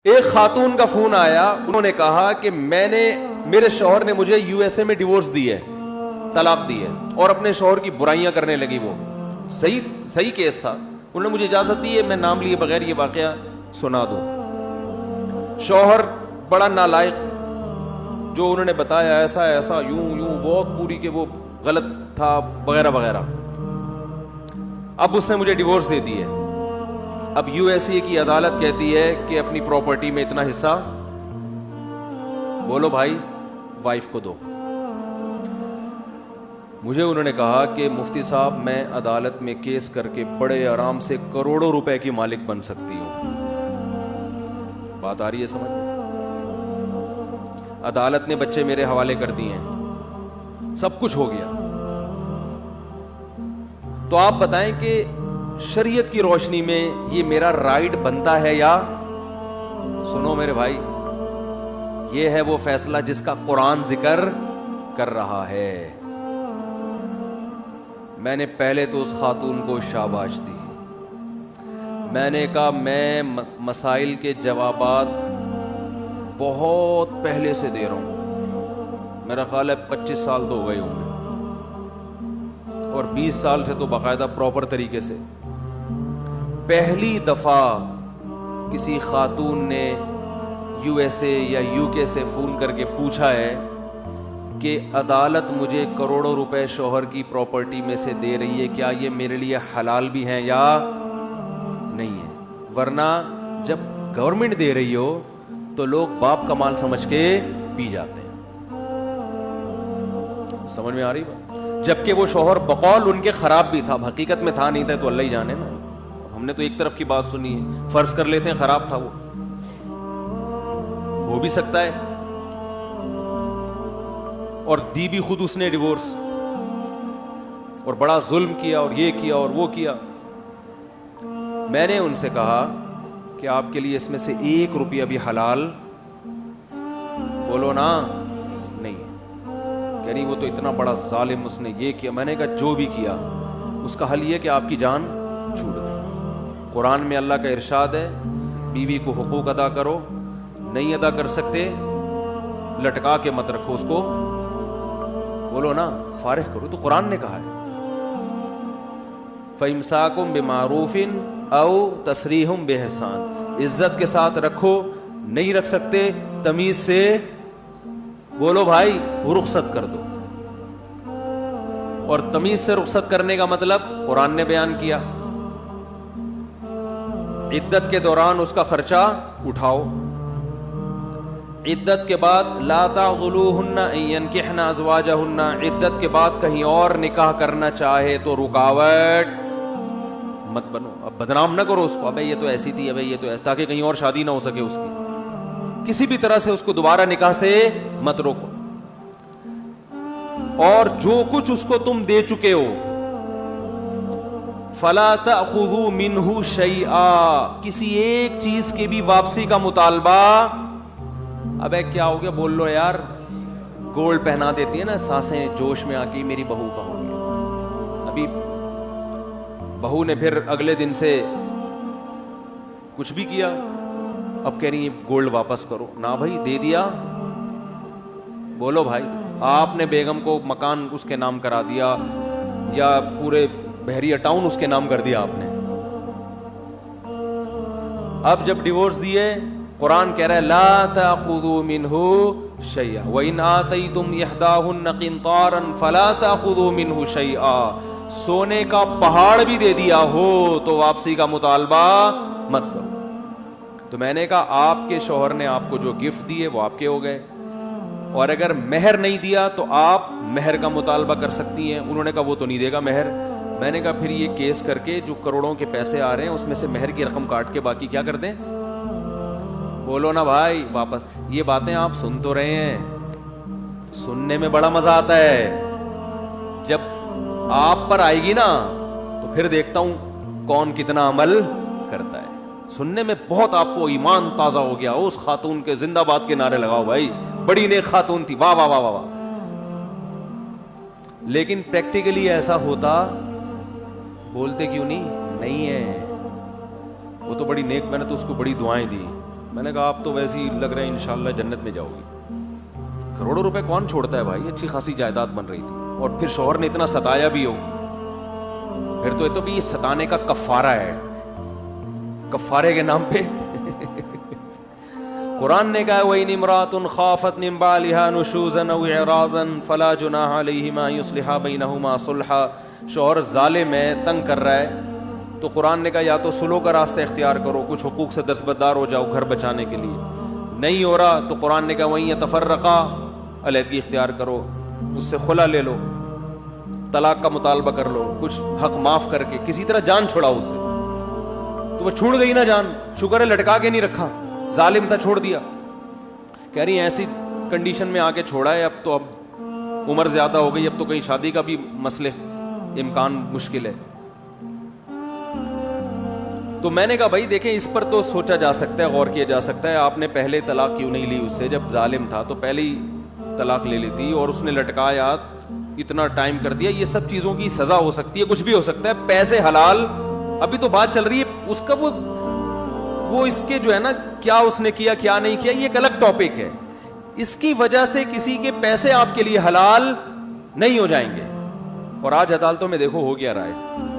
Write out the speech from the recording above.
ایک خاتون کا فون آیا, انہوں نے کہا کہ میرے شوہر نے مجھے یو ایس اے میں ڈیورس دی ہے, طلاق دی ہے, اور اپنے شوہر کی برائیاں کرنے لگی. وہ صحیح کیس تھا. انہوں نے مجھے اجازت دی ہے میں نام لیے بغیر یہ واقعہ سنا دوں. شوہر بڑا نالائق, جو انہوں نے بتایا ایسا یوں بہت پوری کہ وہ غلط تھا وغیرہ وغیرہ. اب اس نے مجھے ڈیورس دے دی ہے. اب یو ایس اے کی عدالت کہتی ہے کہ اپنی پراپرٹی میں اتنا حصہ بولو بھائی وائف کو دو. مجھے انہوں نے کہا کہ مفتی صاحب میں عدالت میں کیس کر کے بڑے آرام سے کروڑوں روپے کی مالک بن سکتی ہوں. بات آ رہی ہے سمجھ میں؟ عدالت نے بچے میرے حوالے کر دیے ہیں, سب کچھ ہو گیا. تو آپ بتائیں کہ شریعت کی روشنی میں یہ میرا رائٹ بنتا ہے یا؟ سنو میرے بھائی, یہ ہے وہ فیصلہ جس کا قرآن ذکر کر رہا ہے. میں نے پہلے تو اس خاتون کو شاباش دی. میں نے کہا میں مسائل کے جوابات بہت پہلے سے دے رہا ہوں. میرا خیال ہے 25 سال تو ہو گئے ہوں گے, اور 20 سال سے تو باقاعدہ پراپر طریقے سے. پہلی دفعہ کسی خاتون نے یو ایس اے یا یو کے سے فون کر کے پوچھا ہے کہ عدالت مجھے کروڑوں روپے شوہر کی پراپرٹی میں سے دے رہی ہے, کیا یہ میرے لیے حلال بھی ہیں یا نہیں ہے؟ ورنہ جب گورنمنٹ دے رہی ہو تو لوگ باپ کا مال سمجھ کے پی جاتے ہیں. سمجھ میں آ رہی بات؟ جبکہ وہ شوہر بقول ان کے خراب بھی تھا, حقیقت میں تھا نہیں تھا تو اللہ ہی جانے نا. ہم نے تو ایک طرف کی بات سنی ہے, فرض کر لیتے ہیں خراب تھا, وہ ہو بھی سکتا ہے, اور دی بھی خود اس نے ڈیورس, اور بڑا ظلم کیا اور یہ کیا اور وہ کیا. میں نے ان سے کہا کہ آپ کے لیے اس میں سے 1 روپیہ بھی حلال بولو نا نہیں ہے. کہ نہیں وہ تو اتنا بڑا ظالم, اس نے یہ کیا. میں نے کہا جو بھی کیا اس کا حل یہ کہ آپ کی جان چھوٹ گئی. قرآن میں اللہ کا ارشاد ہے بیوی کو حقوق ادا کرو, نہیں ادا کر سکتے لٹکا کے مت رکھو اس کو, بولو نا فارغ کرو. تو قرآن نے کہا ہے فَإِمْسَاكُمْ بِمَعْرُوفٍ أَوْ تَسْرِيحٌ بِإِحْسَانٍ, عزت کے ساتھ رکھو, نہیں رکھ سکتے تمیز سے بولو بھائی رخصت کر دو. اور تمیز سے رخصت کرنے کا مطلب قرآن نے بیان کیا, عدت کے دوران اس کا خرچہ اٹھاؤ. عدت کے بعد لا تعضلوهن ان ينكحن ازواجهن, عدت کے بعد کہیں اور نکاح کرنا چاہے تو رکاوٹ مت بنو. اب بدنام نہ کرو اس کو, ابے یہ تو ایسی تھی, ابے یہ تو ایسا, تاکہ کہیں اور شادی نہ ہو سکے اس کی. کسی بھی طرح سے اس کو دوبارہ نکاح سے مت روکو. اور جو کچھ اس کو تم دے چکے ہو فلا تأخذوا منه شيئا, کسی ایک چیز کی بھی واپسی کا مطالبہ. ابے کیا ہو گیا بول لو یار, گولڈ پہنا دیتی ہے نا ساسیں جوش میں آ کے, میری بہو کا ہو گیا. ابھی بہو نے پھر اگلے دن سے کچھ بھی کیا, اب کہہ رہی ہے گولڈ واپس کرو. نہ بھائی دے دیا, بولو بھائی. آپ نے بیگم کو مکان اس کے نام کرا دیا یا پورے بحریہ ٹاؤن اس کے نام کر دیا آپ نے. اب جب ڈیورس دیے, قرآن کہہ رہا ہے لا تأخذوا منہ شیئا وإن آتیتم احداہن قنطارا فلا تأخذوا منہ شیئا, سونے کا پہاڑ بھی دے دیا ہو تو واپسی کا مطالبہ مت کرو. تو میں نے کہا آپ کے شوہر نے آپ کو جو گفٹ دیے وہ آپ کے ہو گئے, اور اگر مہر نہیں دیا تو آپ مہر کا مطالبہ کر سکتی ہیں. انہوں نے کہا وہ تو نہیں دے گا مہر. میں نے کہا پھر یہ کیس کر کے جو کروڑوں کے پیسے آ رہے ہیں اس میں سے مہر کی رقم کاٹ کے باقی کیا کر دیں, بولو نا بھائی واپس. یہ باتیں آپ سن تو رہے ہیں, سننے میں بڑا مزہ آتا ہے, جب آپ پر آئے گی نا تو پھر دیکھتا ہوں کون کتنا عمل کرتا ہے. سننے میں بہت آپ کو ایمان تازہ ہو گیا, اس خاتون کے زندہ باد کے نعرے لگاؤ بھائی, بڑی نیک خاتون تھی, واہ واہ واہ واہ واہ. لیکن پریکٹیکلی ایسا ہوتا بولتے کیوں نہیں ہے, وہ تو بڑی نیک, میں نے تو اس کو بڑی دعائیں دی, میں نے کہا آپ تو ویسے ہی لگ رہے ہیں انشاءاللہ جنت میں جاؤ گی. کروڑوں روپے کون چھوڑتا ہے بھائی؟ اچھی خاصی جائیداد بن رہی تھی, اور پھر شوہر نے اتنا ستایا بھی ہو, پھر تو یہ تو بھی ستانے کا کفارہ ہے, کفارے کے نام پہ. قرآن نے کہا وَإِنِ امْرَأَةٌ خَافَتْ مِنْ بَعْلِهَا نُشُوزًا أَوْ إِعْرَاضًا فَلَا جُنَاحَ عَلَيْهِمَا أَن يُصْلِحَا بَيْنَهُمَا صُلْحًا. شوہر ظالم ہے, تنگ کر رہا ہے, تو قرآن نے کہا یا تو سلو کا راستہ اختیار کرو, کچھ حقوق سے دستبردار ہو جاؤ گھر بچانے کے لیے. نہیں ہو رہا تو قرآن نے کہا وَإِن يَتَفَرَّقَا, علیحدگی اختیار کرو, اس سے خلا لے لو, طلاق کا مطالبہ کر لو, کچھ حق معاف کر کے کسی طرح جان چھڑاؤ اس سے. تو وہ چھوڑ گئی نا جان, شکر ہے لٹکا کے نہیں رکھا, ظالم تھا چھوڑ دیا. کہہ رہی ہیں ایسی کنڈیشن میں آ کے چھوڑا ہے, اب تو اب عمر زیادہ ہو گئی, اب تو کہیں شادی کا بھی مسئلے امکان مشکل ہے. تو میں نے کہا بھائی دیکھیں اس پر تو سوچا جا سکتا ہے, غور کیا جا سکتا ہے, آپ نے پہلے طلاق کیوں نہیں لی اس سے؟ جب ظالم تھا تو پہلے ہی طلاق لے لیتی, اور اس نے لٹکایا, اتنا ٹائم کر دیا. یہ سب چیزوں کی سزا ہو سکتی ہے, کچھ بھی ہو سکتا ہے. پیسے حلال, ابھی تو بات چل رہی ہے اس کا, وہ اس کے جو ہے نا کیا اس نے کیا کیا نہیں کیا, یہ ایک الگ ٹاپک ہے. اس کی وجہ سے کسی کے پیسے آپ کے لیے حلال نہیں ہو جائیں گے. اور آج عدالتوں میں دیکھو ہو گیا رہا ہے,